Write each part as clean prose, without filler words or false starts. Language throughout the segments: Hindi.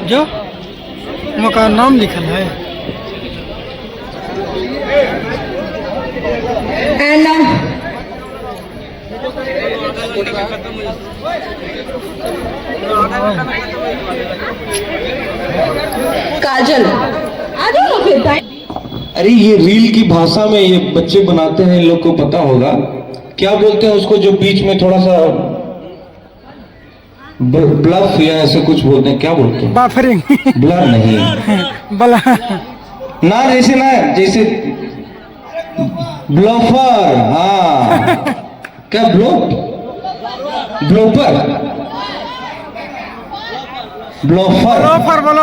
जो मकान नाम लिखल है। एंड काजल आ जाओ फिर। अरे ये रील की भाषा में ये बच्चे बनाते हैं, इन लोग को पता होगा क्या बोलते हैं उसको, जो बीच में थोड़ा सा ब्लफ या ऐसे कुछ बोलते हैं, क्या बोलते हैं? बाफरिंग। ब्लर नहीं, बला ना जैसे ब्लोफर। हाँ, क्या ब्लोफर।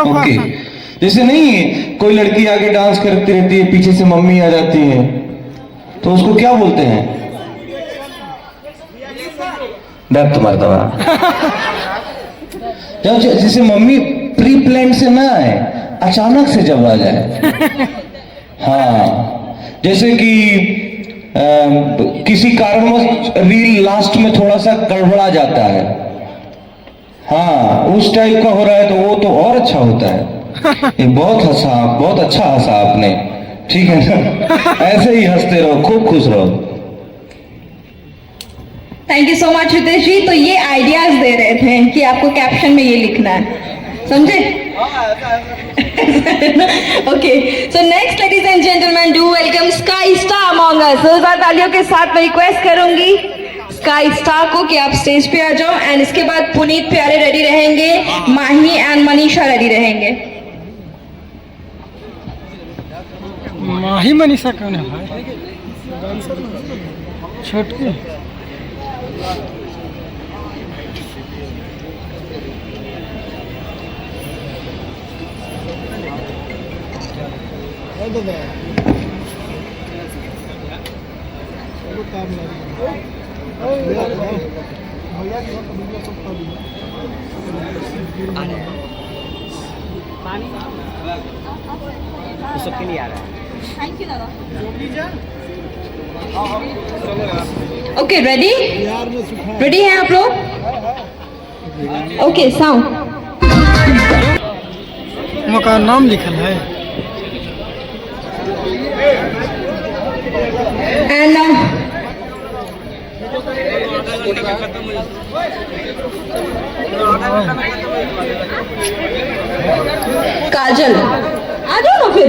ओके, जैसे नहीं कोई लड़की आगे डांस करती रहती है, पीछे से मम्मी आ जाती है, तो उसको क्या बोलते हैं? डर तुम्हारा दवा। जैसे मम्मी प्री प्लान से ना आए, अचानक से जब आ जाए। हाँ, जैसे कि किसी कारणवश रील लास्ट में थोड़ा सा गड़बड़ा जाता है, हाँ उस टाइप का हो रहा है, तो वो तो और अच्छा होता है। ये बहुत अच्छा हंसा आपने, ठीक है ना? ऐसे ही हंसते रहो, खूब खुश रहो। Thank you so much Ritesh ji. तो ये आइडियाज दे रहे थे कि आपको कैप्शन में ये लिखना है, समझे? Okay, so next ladies and gentleman, do welcome sky star among us. जोरदार तालियों के साथ मैं रिक्वेस्ट करूंगी स्काई स्टार को कि आप स्टेज पे आ जाओ। एंड इसके बाद पुनीत प्यारे रेडी रहेंगे, माही एंड मनीषा रेडी रहेंगे। माही मनीषा कौन है भाई? छोटकी सबके लिए आ रहा है। थैंक यू दादा। ओके, रेडी हैं आप लोग? Okay, sound. मकान नाम लिखल है। एंड काजल आ जाओ ना फिर।